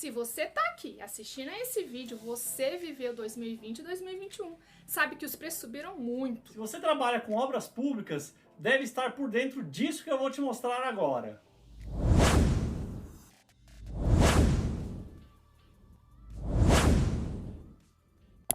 Se você tá aqui assistindo a esse vídeo, você viveu 2020 e 2021. Sabe que os preços subiram muito. Se você trabalha com obras públicas, deve estar por dentro disso que eu vou te mostrar agora.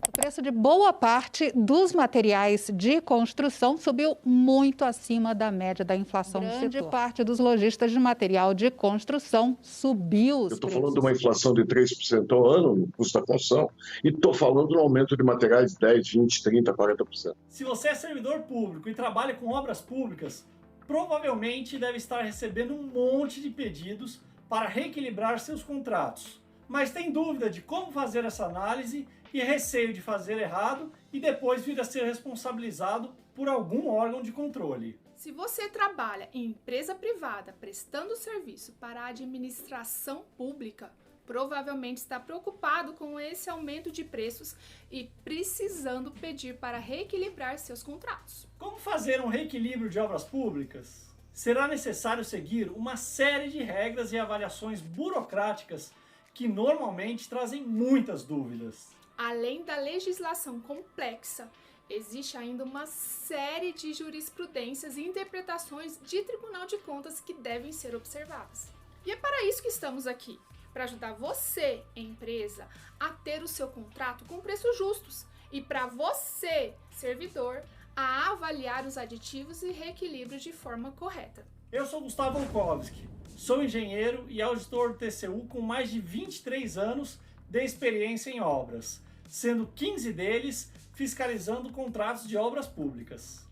O preço de boa parte dos materiais de construção subiu muito acima da média da inflação do setor. Grande parte dos lojistas de material de construção subiu os preços. Eu estou falando de uma inflação de 3% ao ano no custo da construção e estou falando de um aumento de materiais de 10, 20, 30, 40%. Se você é servidor público e trabalha com obras públicas, provavelmente deve estar recebendo um monte de pedidos para reequilibrar seus contratos. Mas tem dúvida de como fazer essa análise e receio de fazer errado e depois vir a ser responsabilizado por algum órgão de controle. Se você trabalha em empresa privada prestando serviço para a administração pública, provavelmente está preocupado com esse aumento de preços e precisando pedir para reequilibrar seus contratos. Como fazer um reequilíbrio de obras públicas? Será necessário seguir uma série de regras e avaliações burocráticas que normalmente trazem muitas dúvidas. Além da legislação complexa, existe ainda uma série de jurisprudências e interpretações de Tribunal de Contas que devem ser observadas. E é para isso que estamos aqui, para ajudar você, empresa, a ter o seu contrato com preços justos e para você, servidor, a avaliar os aditivos e reequilíbrios de forma correta. Eu sou Gustavo Volkowski, sou engenheiro e auditor do TCU com mais de 23 anos de experiência em obras, sendo 15 deles fiscalizando contratos de obras públicas.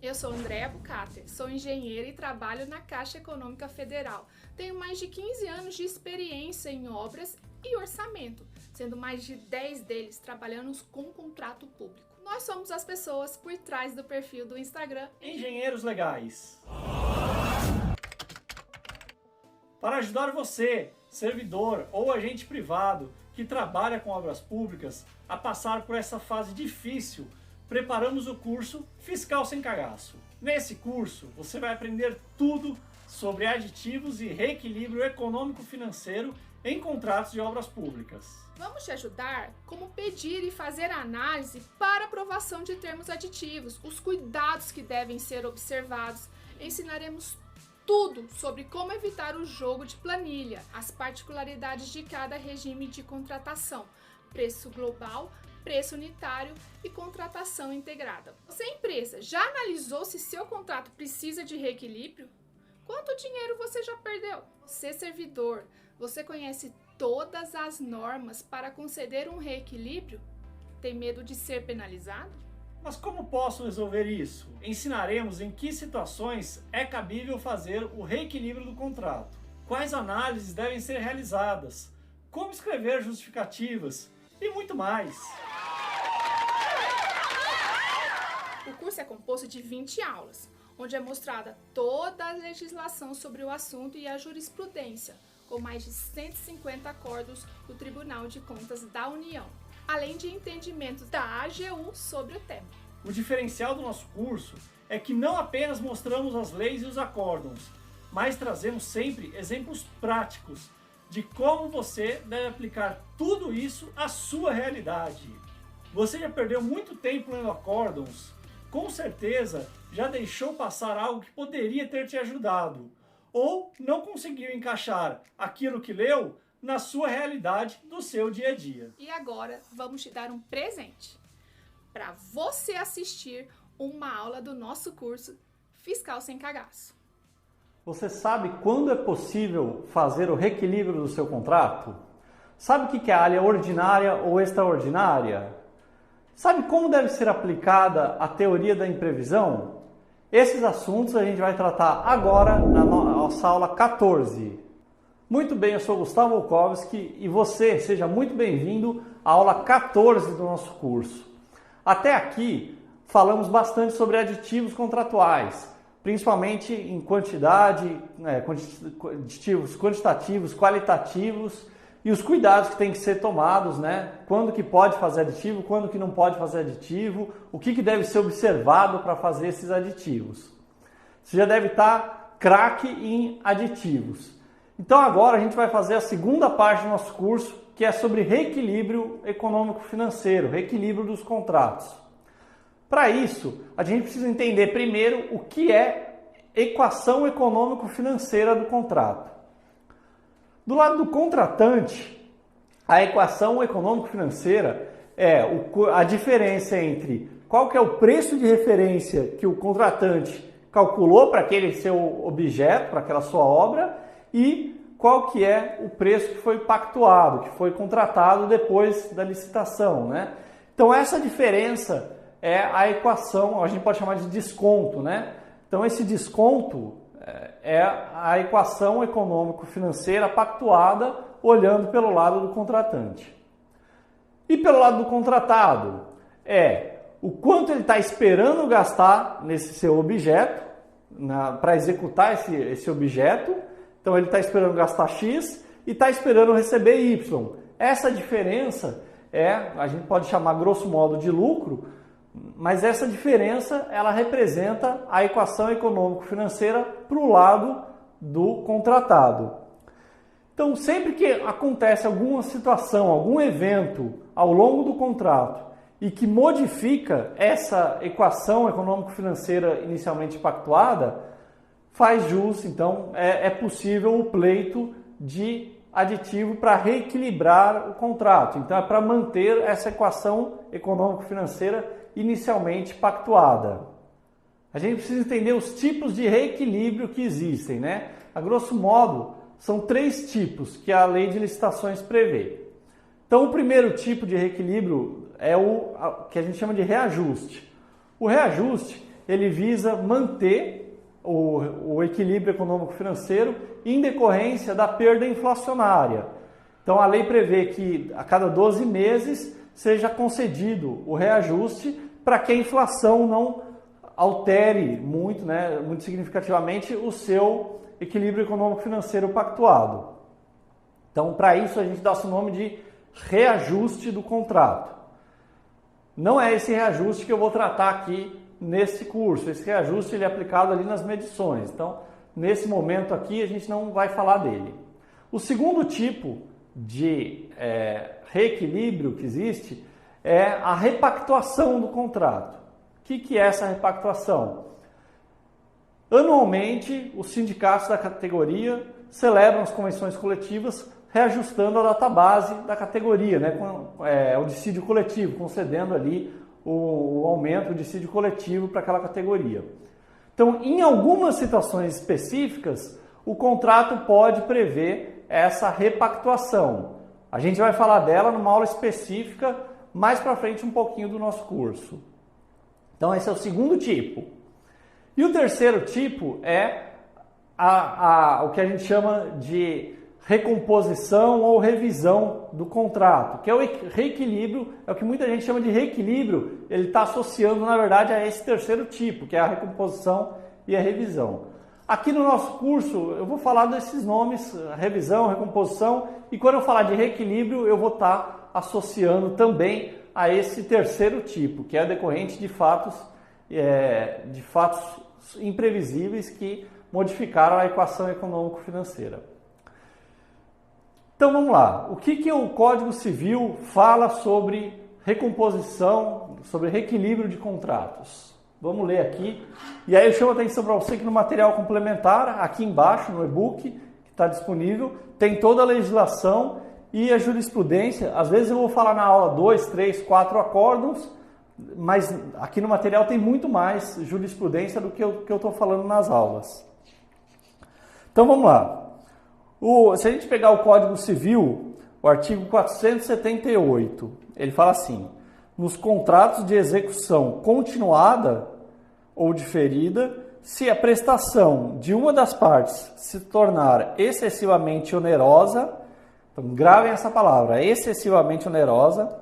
Eu sou Andréa Bucater, sou engenheira e trabalho na Caixa Econômica Federal. Tenho mais de 15 anos de experiência em obras e orçamento, sendo mais de 10 deles trabalhando com contrato público. Nós somos as pessoas por trás do perfil do Instagram Engenheiros Legais. Para ajudar você, servidor ou agente privado que trabalha com obras públicas a passar por essa fase difícil, preparamos o curso Fiscal Sem Cagaço. Nesse curso, você vai aprender tudo sobre aditivos e reequilíbrio econômico-financeiro em contratos de obras públicas. Vamos te ajudar como pedir e fazer a análise para aprovação de termos aditivos, os cuidados que devem ser observados. Ensinaremos tudo sobre como evitar o jogo de planilha, as particularidades de cada regime de contratação, preço global, preço unitário e contratação integrada. Você, empresa, já analisou se seu contrato precisa de reequilíbrio? Quanto dinheiro você já perdeu? Você, servidor, você conhece todas as normas para conceder um reequilíbrio? Tem medo de ser penalizado? Mas como posso resolver isso? Ensinaremos em que situações é cabível fazer o reequilíbrio do contrato, quais análises devem ser realizadas, como escrever justificativas e muito mais. O curso é composto de 20 aulas, onde é mostrada toda a legislação sobre o assunto e a jurisprudência, com mais de 150 acordos do Tribunal de Contas da União, além de entendimentos da AGU sobre o tema. O diferencial do nosso curso é que não apenas mostramos as leis e os acórdãos, mas trazemos sempre exemplos práticos de como você deve aplicar tudo isso à sua realidade. Você já perdeu muito tempo lendo acórdãos? Com certeza já deixou passar algo que poderia ter te ajudado, ou não conseguiu encaixar aquilo que leu na sua realidade do seu dia a dia. E agora vamos te dar um presente para você assistir uma aula do nosso curso Fiscal Sem Cagaço. Você sabe quando é possível fazer o reequilíbrio do seu contrato? Sabe o que é a área ordinária ou extraordinária? Sabe como deve ser aplicada a teoria da imprevisão? Esses assuntos a gente vai tratar agora na nossa aula 14. Muito bem, eu sou Gustavo Volkowski e você, seja muito bem-vindo à aula 14 do nosso curso. Até aqui, falamos bastante sobre aditivos contratuais, principalmente em quantidade, aditivos quantitativos, qualitativos e os cuidados que têm que ser tomados, Quando que pode fazer aditivo, quando que não pode fazer aditivo, o que deve ser observado para fazer esses aditivos. Você já deve estar craque em aditivos. Então agora a gente vai fazer a segunda parte do nosso curso, que é sobre reequilíbrio econômico-financeiro, reequilíbrio dos contratos. Para isso, a gente precisa entender primeiro o que é equação econômico-financeira do contrato. Do lado do contratante, a equação econômico-financeira é a diferença entre qual que é o preço de referência que o contratante calculou para aquele seu objeto, para aquela sua obra, e qual que é o preço que foi pactuado, que foi contratado depois da licitação, né? Então essa diferença é a equação, a gente pode chamar de desconto, né? Então esse desconto é a equação econômico-financeira pactuada olhando pelo lado do contratante. E pelo lado do contratado é o quanto ele está esperando gastar nesse seu objeto para executar esse objeto. Então ele está esperando gastar X e está esperando receber Y. Essa diferença a gente pode chamar grosso modo de lucro, mas essa diferença ela representa a equação econômico-financeira para o lado do contratado. Então sempre que acontece alguma situação, algum evento ao longo do contrato e que modifica essa equação econômico-financeira inicialmente pactuada, faz jus, então é possível o pleito de aditivo para reequilibrar o contrato. Então é para manter essa equação econômico-financeira inicialmente pactuada. A gente precisa entender os tipos de reequilíbrio que existem, né? A grosso modo, são 3 tipos que a lei de licitações prevê. Então o primeiro tipo de reequilíbrio é o que a gente chama de reajuste. O reajuste, ele visa manter o equilíbrio econômico-financeiro em decorrência da perda inflacionária. Então a lei prevê que a cada 12 meses seja concedido o reajuste para que a inflação não altere muito, né, muito significativamente o seu equilíbrio econômico-financeiro pactuado. Então para isso a gente dá o nome de reajuste do contrato. Não é esse reajuste que eu vou tratar aqui nesse curso. Esse reajuste ele é aplicado ali nas medições. Então, nesse momento aqui, a gente não vai falar dele. O segundo tipo de reequilíbrio que existe é a repactuação do contrato. O que é essa repactuação? Anualmente, os sindicatos da categoria celebram as convenções coletivas reajustando a database da categoria, né, o dissídio coletivo, concedendo ali o aumento do dissídio coletivo para aquela categoria. Então, em algumas situações específicas, o contrato pode prever essa repactuação. A gente vai falar dela numa aula específica mais para frente um pouquinho do nosso curso. Então, esse é o segundo tipo. E o terceiro tipo é o que a gente chama de recomposição ou revisão do contrato, que é o reequilíbrio, é o que muita gente chama de reequilíbrio, ele está associando, na verdade, a esse terceiro tipo, que é a recomposição e a revisão. Aqui no nosso curso, eu vou falar desses nomes, revisão, recomposição, e quando eu falar de reequilíbrio, eu vou estar associando também a esse terceiro tipo, que é decorrente de fatos imprevisíveis que modificaram a equação econômico-financeira. Então vamos lá, o que o Código Civil fala sobre recomposição, sobre reequilíbrio de contratos? Vamos ler aqui, e aí eu chamo a atenção para você que no material complementar, aqui embaixo no e-book, que está disponível, tem toda a legislação e a jurisprudência. Às vezes eu vou falar na aula 2, 3, 4 acórdãos, mas aqui no material tem muito mais jurisprudência do que eu estou falando nas aulas. Então vamos lá. Se a gente pegar o Código Civil, o artigo 478, ele fala assim: nos contratos de execução continuada ou diferida, se a prestação de uma das partes se tornar excessivamente onerosa, então gravem essa palavra, excessivamente onerosa,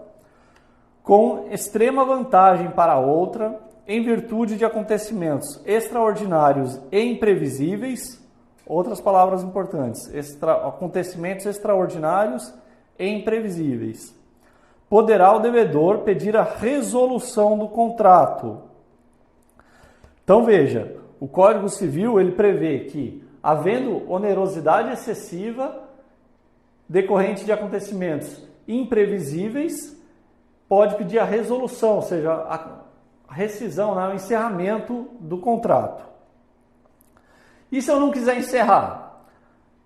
com extrema vantagem para a outra, em virtude de acontecimentos extraordinários e imprevisíveis. Outras palavras importantes, acontecimentos extraordinários e imprevisíveis. Poderá o devedor pedir a resolução do contrato. Então veja, o Código Civil ele prevê que havendo onerosidade excessiva decorrente de acontecimentos imprevisíveis, pode pedir a resolução, ou seja, a rescisão, né, o encerramento do contrato. E se eu não quiser encerrar?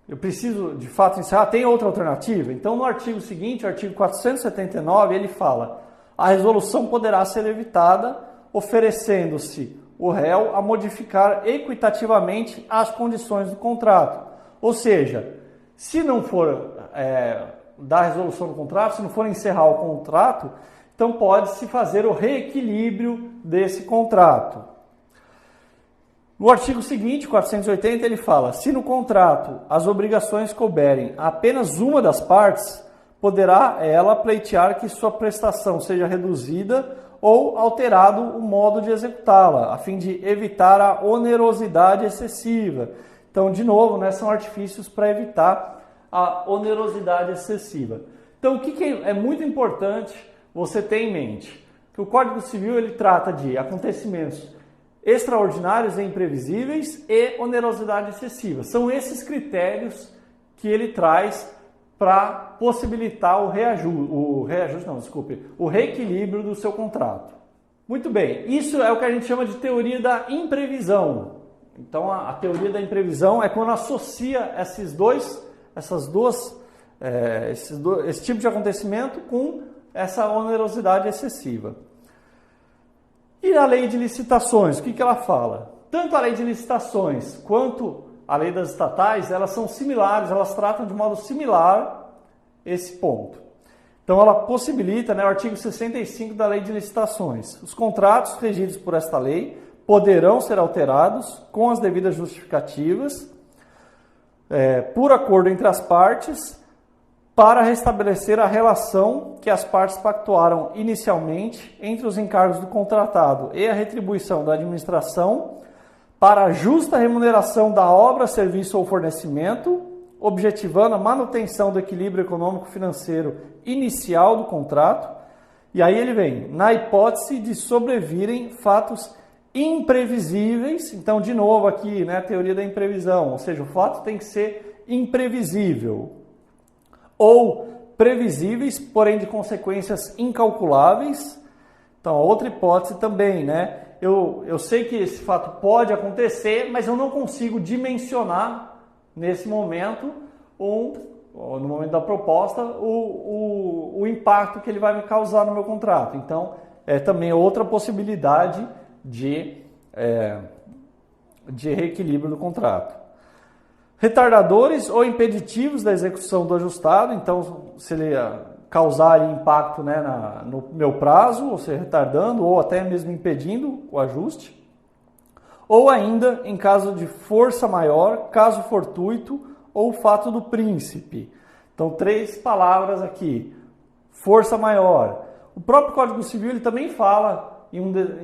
Eu preciso, de fato, encerrar? Tem outra alternativa? Então, no artigo seguinte, o artigo 479, ele fala: a resolução poderá ser evitada oferecendo-se o réu a modificar equitativamente as condições do contrato. Ou seja, se não for dar resolução do contrato, se não for encerrar o contrato, então pode-se fazer o reequilíbrio desse contrato. No artigo seguinte, 480, ele fala: se no contrato as obrigações couberem a apenas uma das partes, poderá ela pleitear que sua prestação seja reduzida ou alterado o modo de executá-la, a fim de evitar a onerosidade excessiva. Então, de novo, né, são artifícios para evitar a onerosidade excessiva. Então, o que é muito importante você ter em mente? Que o Código Civil ele trata de acontecimentos extraordinários e imprevisíveis e onerosidade excessiva. São esses critérios que ele traz para possibilitar o reequilíbrio do seu contrato. Muito bem, isso é o que a gente chama de teoria da imprevisão. Então, a teoria da imprevisão é quando associa esse tipo de acontecimento com essa onerosidade excessiva. E a lei de licitações, o que ela fala? Tanto a lei de licitações quanto a lei das estatais, elas são similares, elas tratam de modo similar esse ponto. Então, ela possibilita, né, o artigo 65 da lei de licitações: os contratos regidos por esta lei poderão ser alterados com as devidas justificativas, por acordo entre as partes, para restabelecer a relação que as partes pactuaram inicialmente entre os encargos do contratado e a retribuição da administração para a justa remuneração da obra, serviço ou fornecimento, objetivando a manutenção do equilíbrio econômico-financeiro inicial do contrato. E aí ele vem: na hipótese de sobrevirem fatos imprevisíveis. Então, de novo aqui, né, a teoria da imprevisão, ou seja, o fato tem que ser imprevisível, ou previsíveis, porém de consequências incalculáveis. Então, outra hipótese também, né? Eu sei que esse fato pode acontecer, mas eu não consigo dimensionar nesse momento, no momento da proposta, o impacto que ele vai me causar no meu contrato. Então, é também outra possibilidade de reequilíbrio do contrato. Retardadores ou impeditivos da execução do ajustado. Então, se ele causar impacto, né, no meu prazo, ou seja, retardando ou até mesmo impedindo o ajuste. Ou ainda, em caso de força maior, caso fortuito ou fato do príncipe. Então, 3 palavras aqui. Força maior. O próprio Código Civil ele também fala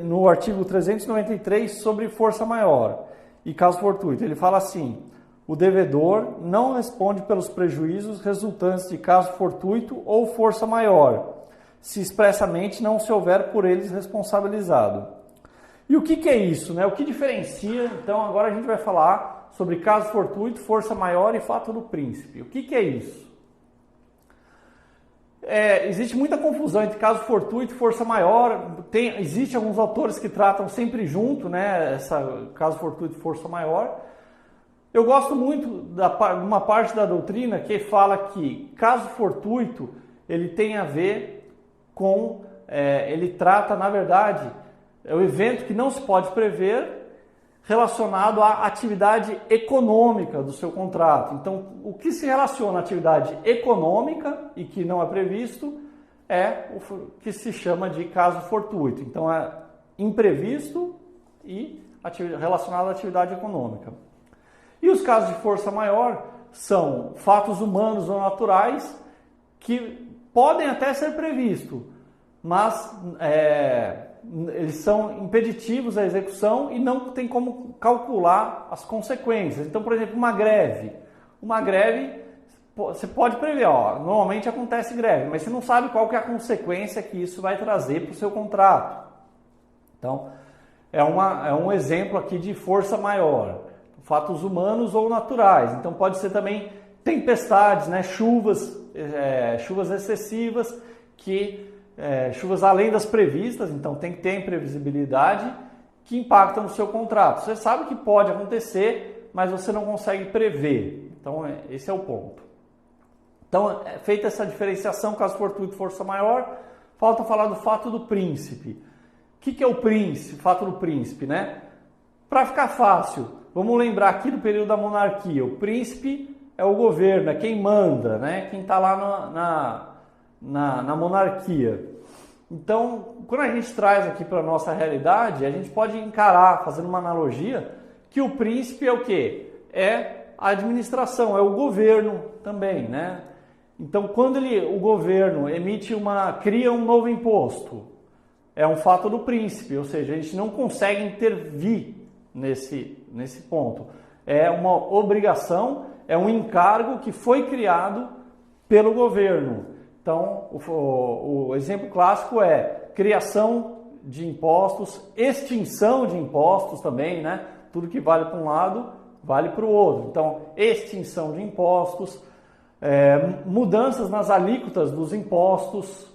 no artigo 393 sobre força maior e caso fortuito. Ele fala assim: o devedor não responde pelos prejuízos resultantes de caso fortuito ou força maior, se expressamente não se houver por eles responsabilizado. E o que é isso, né? O que diferencia? Então, agora a gente vai falar sobre caso fortuito, força maior e fato do príncipe. O que é isso? Existe muita confusão entre caso fortuito e força maior. Existe alguns autores que tratam sempre junto, né? Caso fortuito e força maior. Eu gosto muito de uma parte da doutrina que fala que caso fortuito ele tem a ver com, ele trata, na verdade, é o evento que não se pode prever relacionado à atividade econômica do seu contrato. Então, o que se relaciona à atividade econômica e que não é previsto é o que se chama de caso fortuito. Então, é imprevisto e relacionado à atividade econômica. E os casos de força maior são fatos humanos ou naturais que podem até ser previstos, mas eles são impeditivos à execução e não tem como calcular as consequências. Então, por exemplo, uma greve. Uma greve, você pode prever, normalmente acontece greve, mas você não sabe qual que é a consequência que isso vai trazer para o seu contrato. Então, é um exemplo aqui de força maior. fatos humanos ou naturais. Então pode ser também tempestades, né? Chuvas excessivas, chuvas além das previstas, então tem que ter imprevisibilidade, que impactam no seu contrato. Você sabe que pode acontecer, mas você não consegue prever. Então esse é o ponto. Então, feita essa diferenciação, caso fortuito, força maior, falta falar do fato do príncipe. O que é o príncipe, fato do príncipe, né? Para ficar fácil, vamos lembrar aqui do período da monarquia. O príncipe é o governo, é quem manda, né? Quem está lá na monarquia. Então, quando a gente traz aqui para a nossa realidade, a gente pode encarar, fazendo uma analogia, que o príncipe é o quê? É a administração, é o governo também, né? Então, quando o governo cria um novo imposto, é um fato do príncipe, ou seja, a gente não consegue intervir nesse ponto. É uma obrigação, é um encargo que foi criado pelo governo. Então, o exemplo clássico é criação de impostos, extinção de impostos também, né? Tudo que vale para um lado, vale para o outro. Então, extinção de impostos, mudanças nas alíquotas dos impostos,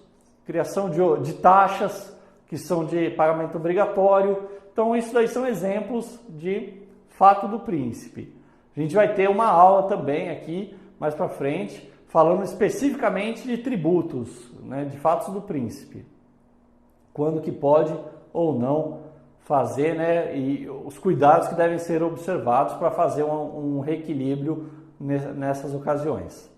criação de taxas que são de pagamento obrigatório. Então, isso daí são exemplos de fato do príncipe. A gente vai ter uma aula também aqui, mais para frente, falando especificamente de tributos, né, de fatos do príncipe. Quando que pode ou não fazer, né, e os cuidados que devem ser observados para fazer um reequilíbrio nessas ocasiões.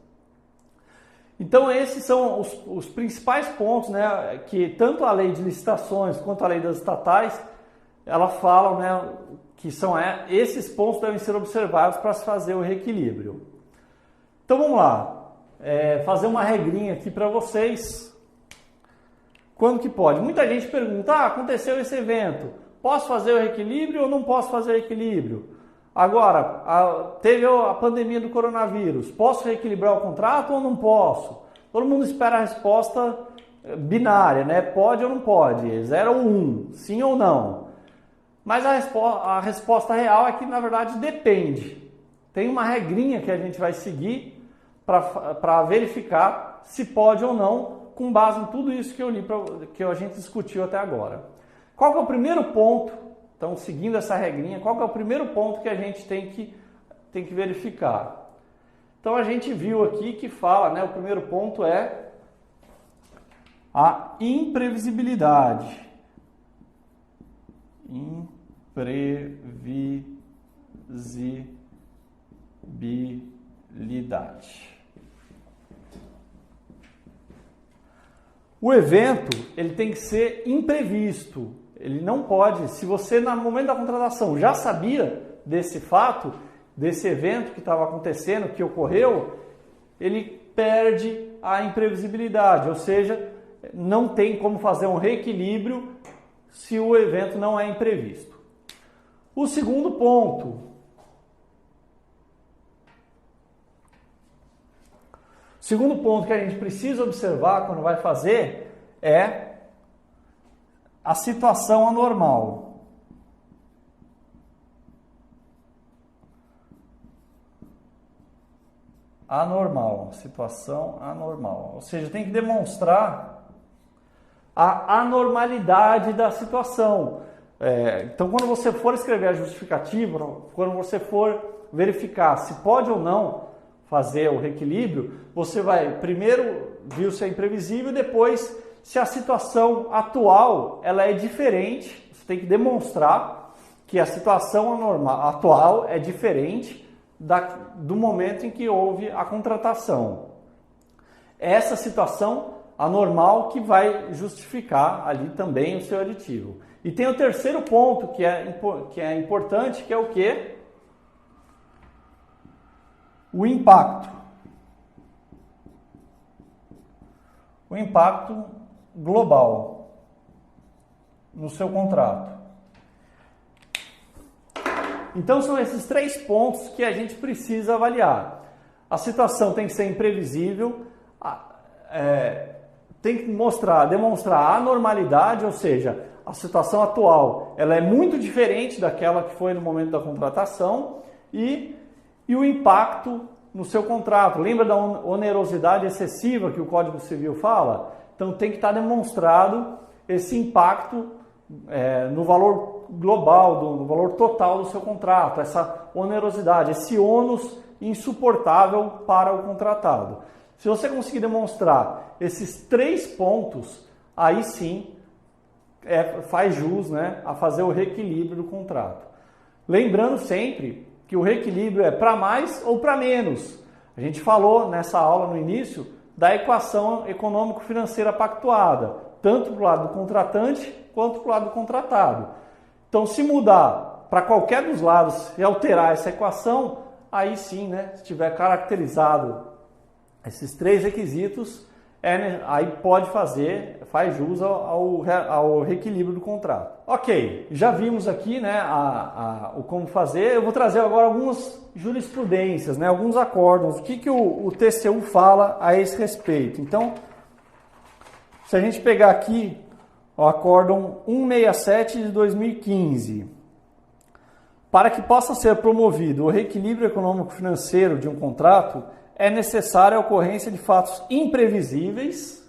Então esses são os principais pontos, né, que tanto a lei de licitações quanto a lei das estatais, elas falam, né, que esses pontos devem ser observados para se fazer o reequilíbrio. Então vamos lá, fazer uma regrinha aqui para vocês. Quando que pode? Muita gente pergunta, aconteceu esse evento, posso fazer o reequilíbrio ou não posso fazer o reequilíbrio? Agora, teve a pandemia do coronavírus, posso reequilibrar o contrato ou não posso? Todo mundo espera a resposta binária, né? Pode ou não pode, 0 ou 1, sim ou não. Mas a resposta real é que, na verdade, depende. Tem uma regrinha que a gente vai seguir para verificar se pode ou não, com base em tudo isso que eu li, que a gente discutiu até agora. Qual que é o primeiro ponto? Então, seguindo essa regrinha, qual que é o primeiro ponto que a gente tem que verificar? Então, a gente viu aqui que fala, né, o primeiro ponto é a imprevisibilidade. Imprevisibilidade. O evento, ele tem que ser imprevisto. Ele não pode, se você no momento da contratação já sabia desse fato, desse evento que estava acontecendo, que ocorreu, ele perde a imprevisibilidade, ou seja, não tem como fazer um reequilíbrio se o evento não é imprevisto. O segundo ponto. O segundo ponto que a gente precisa observar quando vai fazer é a situação anormal. Situação anormal. Ou seja, tem que demonstrar a anormalidade da situação. Então, quando você for escrever a justificativa, quando você for verificar se pode ou não fazer o reequilíbrio, você vai primeiro ver se é imprevisível e depois se a situação atual ela é diferente. Você tem que demonstrar que a situação atual é diferente do momento em que houve a contratação. Essa situação anormal que vai justificar ali também o seu aditivo. E tem o terceiro ponto que é importante, que é o quê? O impacto. O impacto global no seu contrato. Então são esses 3 pontos que a gente precisa avaliar. A situação tem que ser imprevisível, tem que demonstrar a anormalidade, ou seja, a situação atual ela é muito diferente daquela que foi no momento da contratação e o impacto no seu contrato. Lembra da onerosidade excessiva que o Código Civil fala? Então tem que estar demonstrado esse impacto no valor global, no valor total do seu contrato, essa onerosidade, esse ônus insuportável para o contratado. Se você conseguir demonstrar esses 3 pontos, aí sim faz jus, né, a fazer o reequilíbrio do contrato. Lembrando sempre que o reequilíbrio é para mais ou para menos. A gente falou nessa aula no início da equação econômico-financeira pactuada, tanto para o lado do contratante quanto para o lado do contratado. Então, se mudar para qualquer dos lados e alterar essa equação, aí sim, né, se tiver caracterizado esses 3 requisitos, aí faz jus ao reequilíbrio do contrato. Ok, já vimos aqui, né, o como fazer. Eu vou trazer agora algumas jurisprudências, né, alguns acórdãos. O que o TCU fala a esse respeito? Então, se a gente pegar aqui o acórdão 167 de 2015, para que possa ser promovido o reequilíbrio econômico-financeiro de um contrato, é necessária a ocorrência de fatos imprevisíveis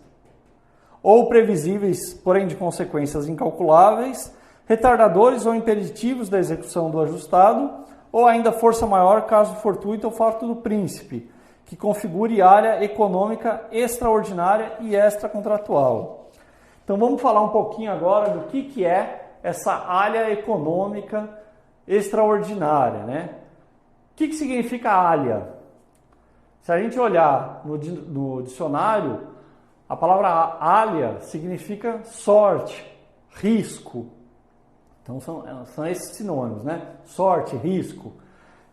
ou previsíveis, porém de consequências incalculáveis, retardadores ou impeditivos da execução do ajustado, ou ainda força maior, caso fortuito ou fato do príncipe, que configure área econômica extraordinária e extracontratual. Então vamos falar um pouquinho agora do que é essa área econômica extraordinária, né? O que significa área? Se a gente olhar no dicionário, a palavra área significa sorte, risco. Então são esses sinônimos, né? Sorte, risco.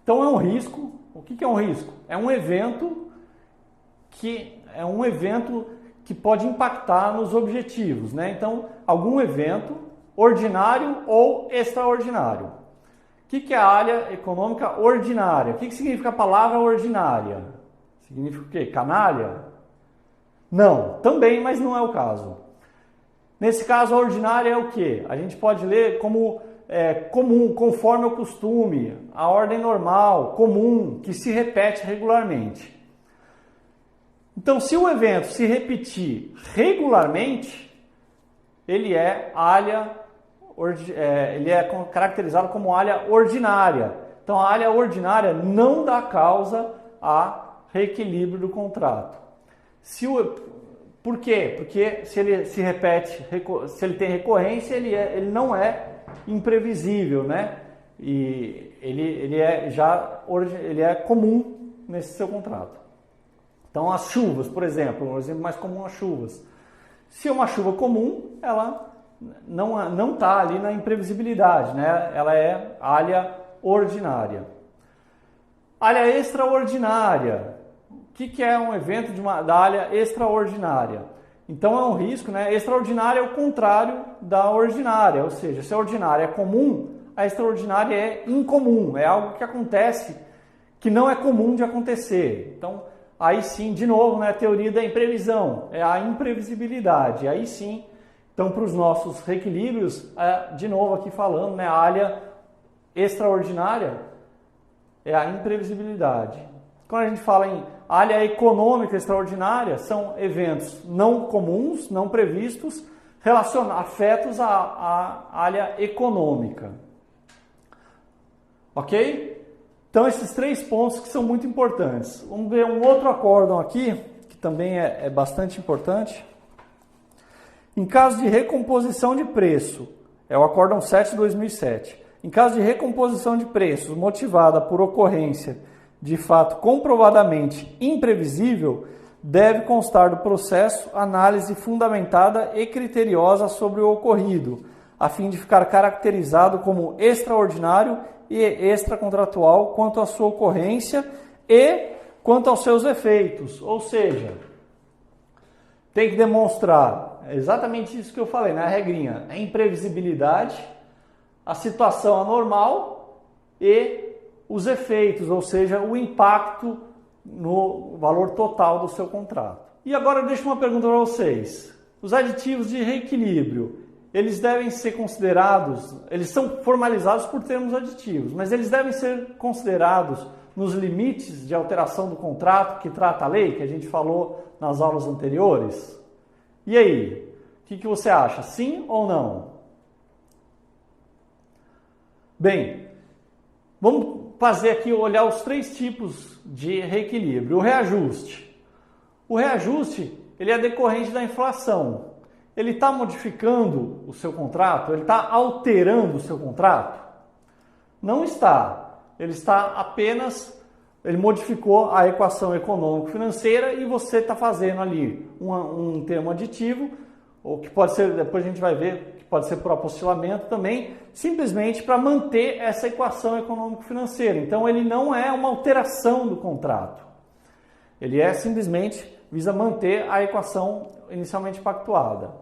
Então é um risco. O que é um risco? É um evento que pode impactar nos objetivos, né? Então, algum evento ordinário ou extraordinário. O que é a área econômica ordinária? O que significa a palavra ordinária? Significa o quê? Canalha? Não, também, mas não é o caso. Nesse caso, a ordinária é o quê? A gente pode ler como comum, conforme o costume, a ordem normal, comum, que se repete regularmente. Então, se o evento se repetir regularmente, ele é caracterizado como área ordinária. Então, a área ordinária não dá causa a reequilíbrio do contrato. Por quê? Porque se ele se repete, se ele tem recorrência, ele não é imprevisível, né? E ele é comum nesse seu contrato. Então, as chuvas, por exemplo, um exemplo mais comum, as chuvas. Se é uma chuva comum, ela não está ali na imprevisibilidade, né? Ela é área ordinária. Área extraordinária. O que é um evento da área extraordinária? Então é um risco, né? Extraordinária é o contrário da ordinária, ou seja, se a ordinária é comum, a extraordinária é incomum, é algo que acontece que não é comum de acontecer. Então, aí sim, de novo, né, a teoria da imprevisão, é a imprevisibilidade. Aí sim, então para os nossos reequilíbrios, de novo aqui falando, né, a área extraordinária é a imprevisibilidade. Quando a gente fala em área econômica extraordinária, são eventos não comuns, não previstos, afetos à área econômica. Ok? Então, esses 3 pontos que são muito importantes. Vamos ver um outro acórdão aqui, que também é bastante importante. Em caso de recomposição de preço, é o acórdão 7 de 2007. Em caso de recomposição de preços motivada por ocorrência de fato comprovadamente imprevisível, deve constar do processo análise fundamentada e criteriosa sobre o ocorrido, a fim de ficar caracterizado como extraordinário e extracontratual quanto à sua ocorrência e quanto aos seus efeitos. Ou seja, tem que demonstrar exatamente isso que eu falei, né? A regrinha, a imprevisibilidade, a situação anormal e os efeitos, ou seja, o impacto no valor total do seu contrato. E agora eu deixo uma pergunta para vocês. Os aditivos de reequilíbrio, eles devem ser considerados, eles são formalizados por termos aditivos, mas eles devem ser considerados nos limites de alteração do contrato que trata a lei, que a gente falou nas aulas anteriores? E aí, o que você acha? Sim ou não? Bem, vamos fazer aqui, olhar os 3 tipos de reequilíbrio. O reajuste. O reajuste, ele é decorrente da inflação. Ele está modificando o seu contrato? Ele está alterando o seu contrato? Não está. Ele está apenas, ele modificou a equação econômico-financeira e você está fazendo ali um termo aditivo, ou que pode ser, depois a gente vai ver, que pode ser por apostilamento também, simplesmente para manter essa equação econômico-financeira. Então ele não é uma alteração do contrato. Ele é simplesmente, visa manter a equação inicialmente pactuada.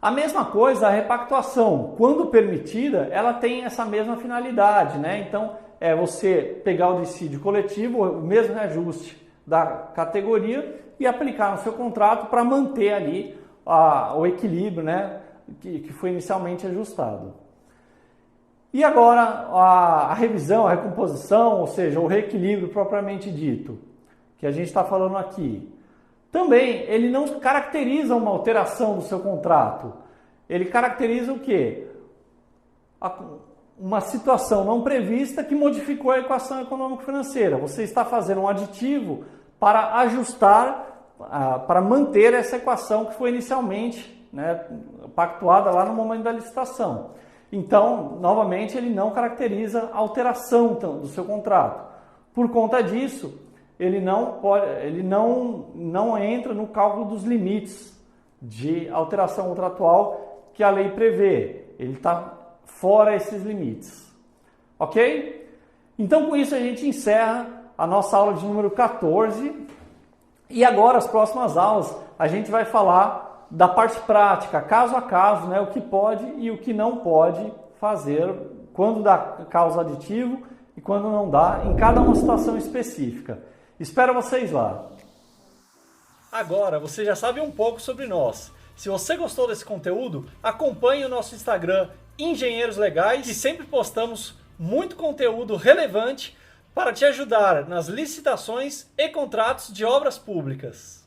A mesma coisa, a repactuação, quando permitida, ela tem essa mesma finalidade, né? Então, é você pegar o dissídio coletivo, o mesmo reajuste da categoria e aplicar no seu contrato para manter ali o equilíbrio, né? Que foi inicialmente ajustado. E agora, a revisão, a recomposição, ou seja, o reequilíbrio propriamente dito, que a gente está falando aqui. Também, ele não caracteriza uma alteração do seu contrato. Ele caracteriza o quê? Uma situação não prevista que modificou a equação econômico-financeira. Você está fazendo um aditivo para ajustar, para manter essa equação que foi inicialmente, né, pactuada lá no momento da licitação. Então, novamente, ele não caracteriza alteração do seu contrato. Por conta disso, ele não entra no cálculo dos limites de alteração contratual que a lei prevê. Ele está fora esses limites. Ok? Então, com isso, a gente encerra a nossa aula de número 14. E agora, as próximas aulas, a gente vai falar da parte prática, caso a caso, né, o que pode e o que não pode fazer, quando dá causa aditivo e quando não dá, em cada uma situação específica. Espero vocês lá. Agora você já sabe um pouco sobre nós. Se você gostou desse conteúdo, acompanhe o nosso Instagram Engenheiros Legais, que sempre postamos muito conteúdo relevante para te ajudar nas licitações e contratos de obras públicas.